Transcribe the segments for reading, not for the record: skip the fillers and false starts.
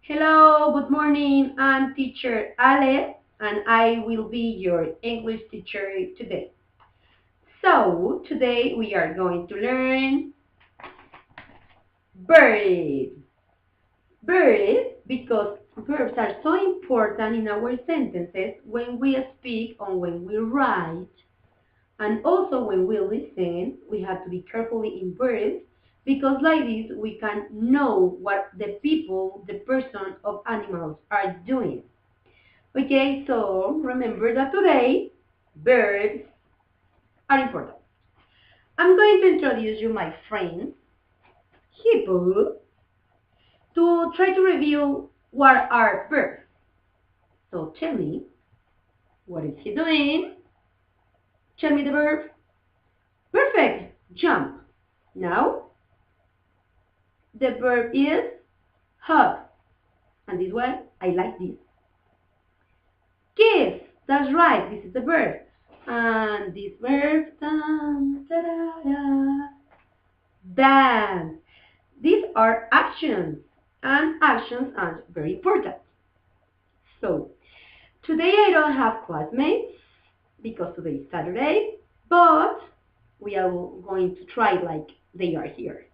Hello, good morning. I'm teacher Ale, and I will be your English teacher today. So, today we are going to learn bird. Bird, because verbs are so important in our sentences when we speak or when we write, and also when we listen, we have to be carefully in verbs because like this we can know what the people, the person of animals are doing. Okay, so remember that today birds are important. I'm going to introduce you my friend Hippo to try to review what are birds. So tell me, what is he doing? Tell me the verb. Perfect. Jump. Now the verb is hug. And this one, I like this. Kiss. That's right. This is the verb. And this verb, dun, da, da, da, dance. These are actions, and actions are very important. So, today I don't have classmates because today is Saturday, but we are going to try like they are here.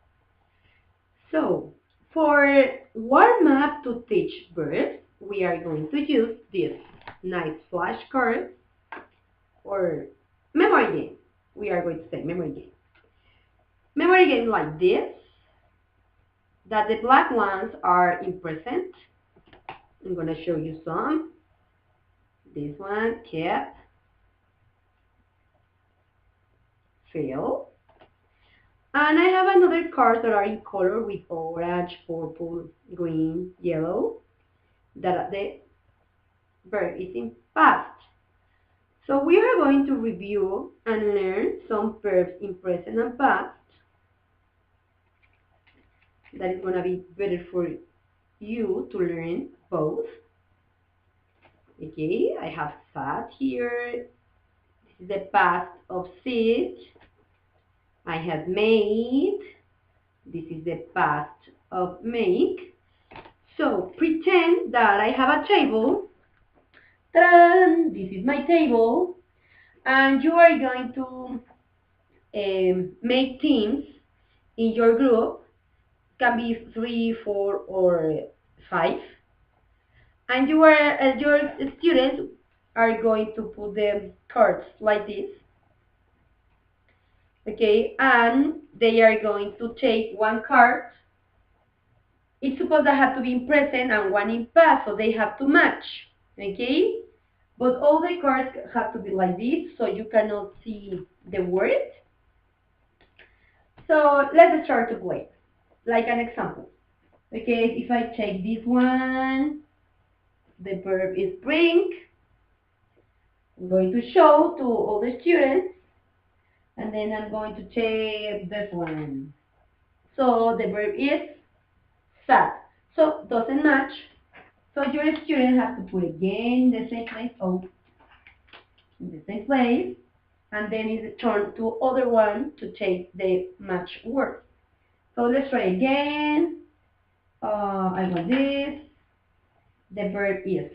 So, for warm up to teach verbs, we are going to use this nice flashcards or memory game. We are going to say memory game. Memory game like this, that the black ones are in present. I'm going to show you some. This one, kept, fail. And I have another cards that are in color with orange, purple, green, yellow. That the verb is in past. So we are going to review and learn some verbs in present and past. That is going to be better for you to learn both. Okay, I have sat here. This is the past of sit. I have made. This is the past of make. So pretend that I have a table. Ta-da! This is my table. And you are going to make teams in your group. Can be 3, 4, or 5. And your students are going to put the cards like this. Okay, and they are going to take one card. It's supposed to have to be in present and one in past, so they have to match. Okay, but all the cards have to be like this, so you cannot see the word. So let's start to play, like an example. Okay, if I take this one, the verb is bring. I'm going to show to all the students, and then I'm going to take this one. So the verb is sat. So doesn't match. So your student has to put again in the same place. Oh, in the same place. And then it's turn to other one to take the match word. So let's try again. I want this. The verb is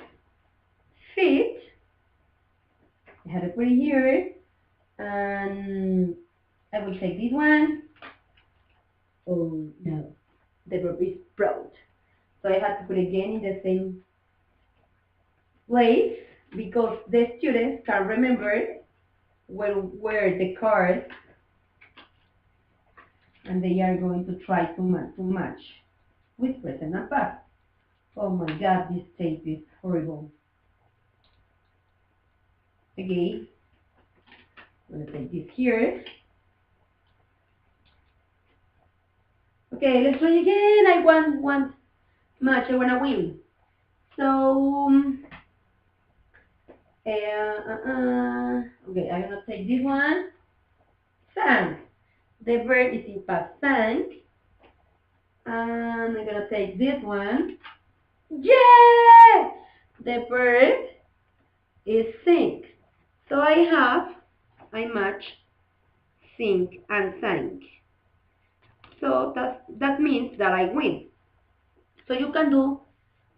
fit. I have it put it here. And I will take this one. Oh no. The verb is proud. So I have to put again in the same place because the students can remember where the cards, and they are going to try to match with present and past. Oh my god, this tape is horrible. Okay, I'm going to take this here. Okay, let's try again. I want one match. I want to win. So, okay, I'm going to take this one. Sang. The verb is in past sang. And I'm going to take this one. Yeah! The verb is sing. So I match sing and sang. So that means that I win. So you can do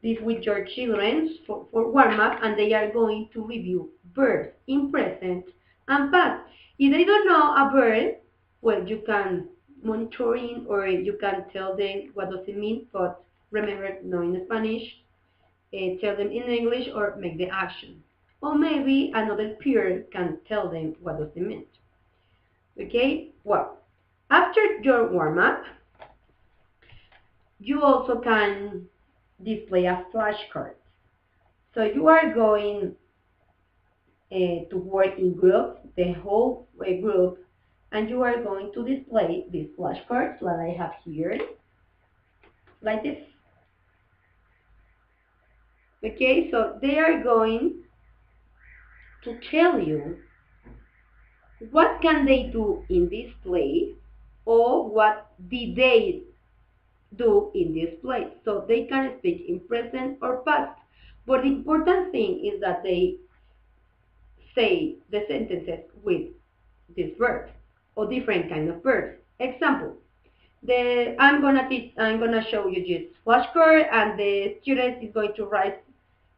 this with your children for warm-up, and they are going to review verbs in present and past. If they don't know a verb, well, you can monitoring or you can tell them what does it mean, but remember, no in Spanish, tell them in English or make the action. Or maybe another peer can tell them what does it mean. Okay, well, after your warm-up, you also can display a flashcard. So you are going to work in groups, the whole group, and you are going to display these flashcards that I have here, like this. Okay, so they are going to tell you what can they do in this play, or what did they do in this play. So they can speak in present or past. But the important thing is that they say the sentences with this verb or different kind of verbs. Example, I'm gonna show you this flashcard, and the student is going to raise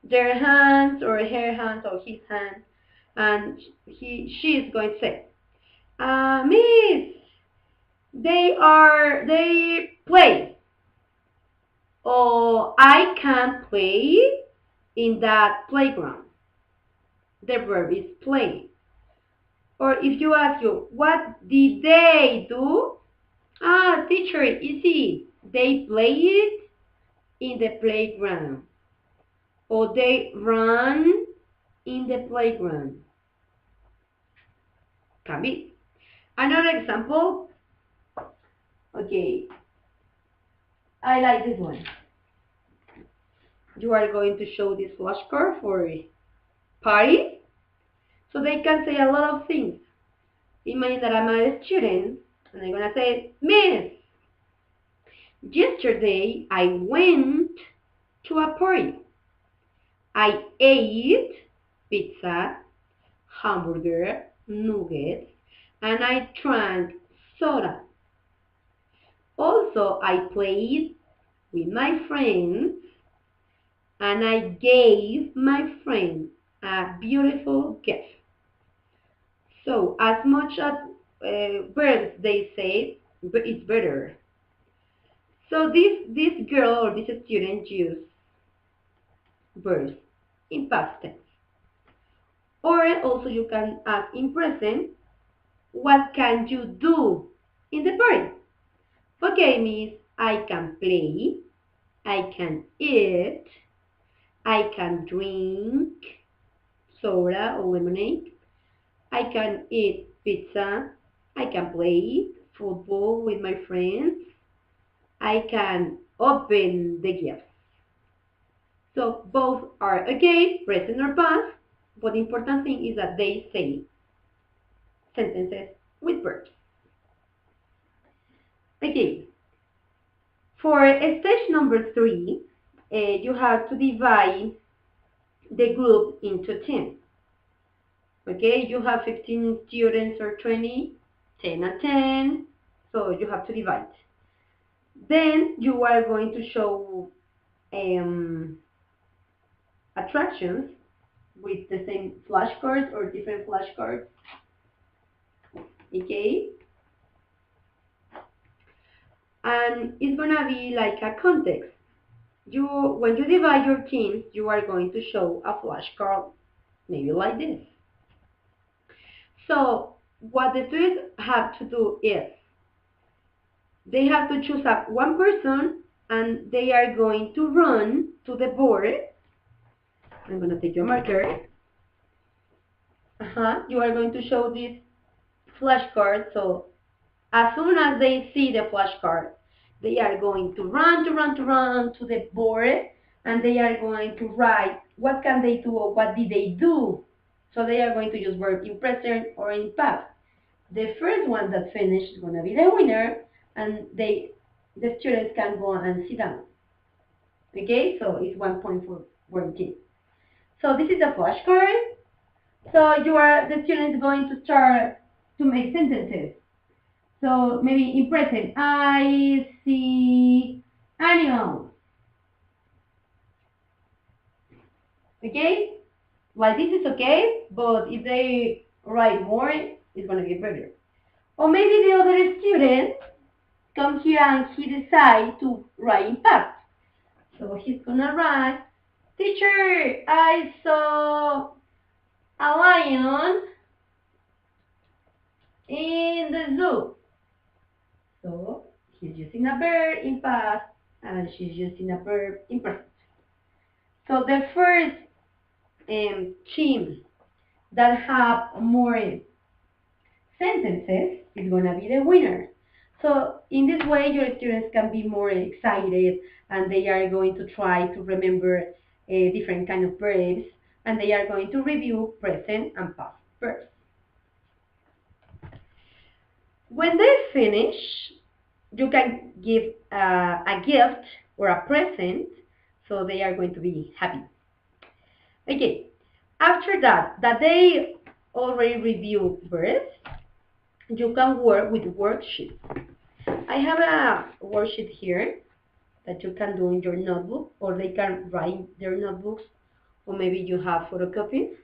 their hands or her hands or his hand, and she is going to say, Miss, they play, or I can play in that playground. The verb is play. Or if you ask you, what did they do? Teacher, easy. They played in the playground. Or they run in the playground. Can be. Another example. Okay. I like this one. You are going to show this flashcard for a party. So they can say a lot of things. Imagine that I'm a student, and I'm going to say, Miss, yesterday I went to a party. I ate pizza, hamburger, nuggets, and I drank soda. Also, I played with my friends, and I gave my friend a beautiful gift. So, as much as verbs they say, it's better. So this girl or this student used verbs in past tense. Or also you can ask in present, what can you do in the party? Okay, miss, I can play, I can eat, I can drink soda or lemonade, I can eat pizza, I can play football with my friends, I can open the gifts. So both are again present or past, but the important thing is that they say sentences with verbs. Okay, for stage number 3, you have to divide the group into 10. Okay, you have 15 students or 20, 10 and 10, so you have to divide. Then you are going to show attractions with the same flashcards or different flashcards. Okay, and it's gonna be like a context. When you divide your teams, you are going to show a flashcard, maybe like this. So what the students have to do is they have to choose up one person, and they are going to run to the board. I'm going to take your marker. You are going to show this flashcard. So as soon as they see the flashcard, they are going to run to the board, and they are going to write what can they do or what did they do. So they are going to use verb in present or in past. The first one that finished is going to be the winner, and the students can go and sit down. Okay, so it's 1 point for one team. So this is the flashcard. So the student is going to start to make sentences. So maybe in present, I see animals. Okay? Like this is okay, but if they write more, it's going to get better. Or maybe the other student comes here and he decides to write in past. So he's going to write, teacher, I saw a lion in the zoo. So he's using a verb in past and she's using a verb in present. So the first team that have more sentences is going to be the winner. So in this way, your students can be more excited and they are going to try to remember different kind of verbs and they are going to review present and past verbs. When they finish, you can give a gift or a present, so they are going to be happy. Okay, after that they already review verbs, you can work with worksheets. I have a worksheet here that you can do in your notebook, or they can write their notebooks, or maybe you have photocopies.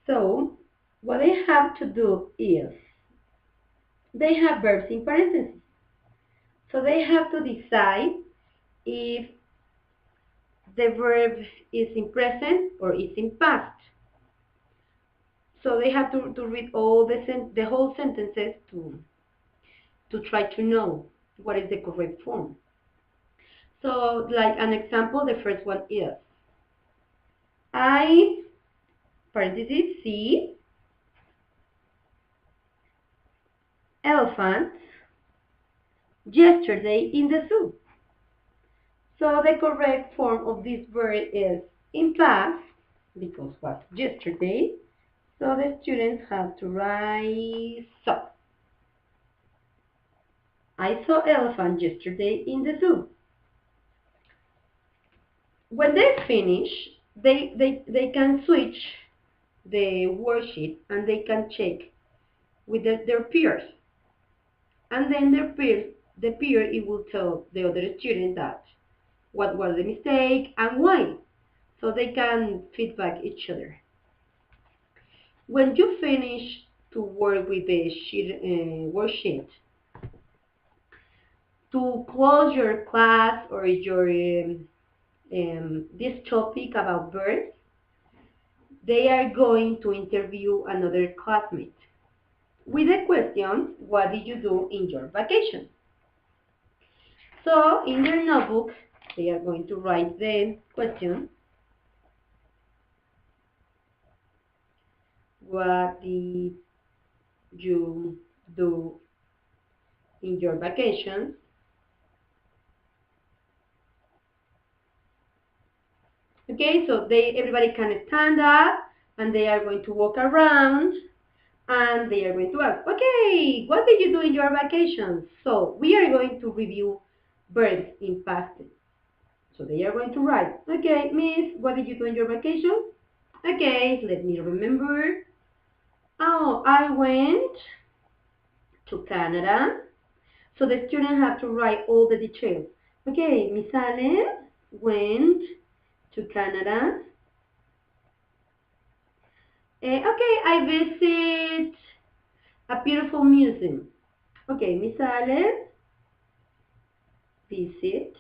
So what they have to do is, they have verbs in parentheses. So they have to decide if the verb is in present or is in past. So they have to read all the whole sentences to try to know what is the correct form. So like an example, the first one is, I, parentheses, see elephants yesterday in the zoo. So the correct form of this verb is in past, because it was yesterday. So the students have to write saw. I saw elephant yesterday in the zoo. When they finish, they can switch the worksheet and they can check with their peers. And then the peer, it will tell the other student that what was the mistake and why. So they can feedback each other. When you finish to work with the worksheet, to close your class or your this topic about birds, they are going to interview another classmate with the question, what did you do in your vacation? So in their notebook, they are going to write the question, what did you do in your vacation? Okay, so everybody can stand up and they are going to walk around and they are going to ask, okay, what did you do in your vacation? So we are going to review verbs in past tense. So they are going to write, okay, Miss, what did you do in your vacation? Okay, let me remember. Oh, I went to Canada. So the student have to write all the details. Okay, Miss Alice went to Canada. Okay, I visit a beautiful museum. Okay, Miss Alice visit.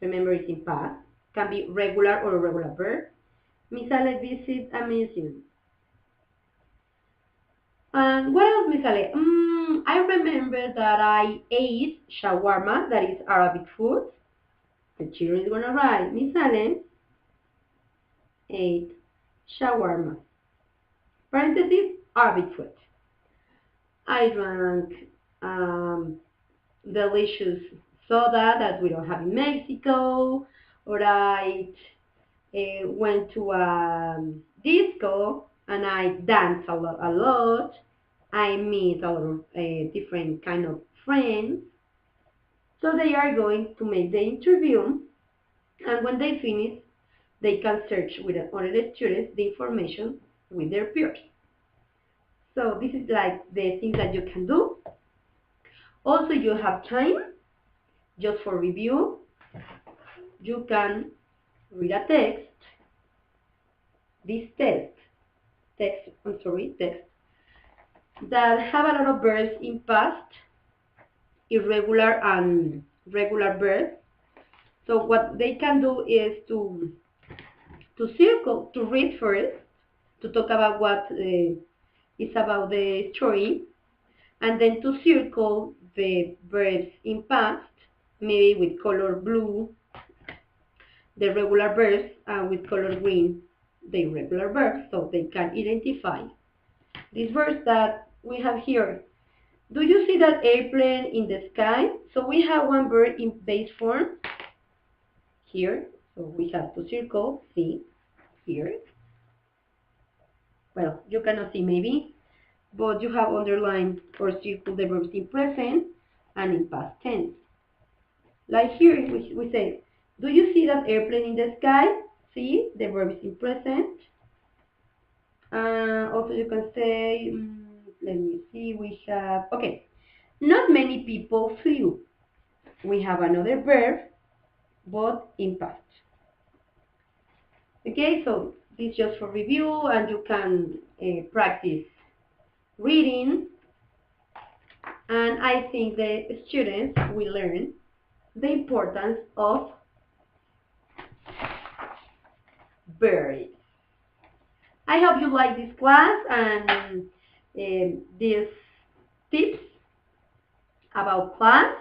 Remember, it's in past. Can be regular or irregular verb. Miss Alice visit a museum. And what else, Miss Ale? I remember that I ate shawarma, that is Arabic food. The children is gonna write, Miss Ale ate shawarma. Parentheses, Arabic food. I drank delicious soda that we don't have in Mexico. Or I went to a disco and I danced a lot. I meet a lot of different kind of friends. So they are going to make the interview, and when they finish, they can search with other students the information with their peers. So this is like the things that you can do. Also, you have time just for review. You can read a text. This text that have a lot of verbs in past, irregular and regular verbs. So what they can do is to circle, to read first, to talk about what is about the story, and then to circle the verbs in past, maybe with color blue, the regular verbs, and with color green, the irregular verbs, so they can identify these verbs that we have here. Do you see that airplane in the sky? So we have one verb in base form here, so we have to circle, see, here. Well, you cannot see maybe, but you have underlined or circled the verbs in present and in past tense. Like here, we say, do you see that airplane in the sky? See, the verb is in present. Also you can say, let me see, we have, okay, not many people flew. We have another verb, but in past. Okay, so this just for review, and you can practice reading. And I think the students will learn the importance of verbs. I hope you like this class and these tips about class,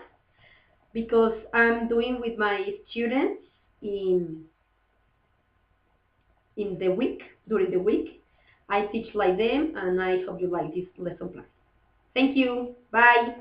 because I'm doing with my students in the week, during the week. I teach like them, and I hope you like this lesson plan. Thank you. Bye.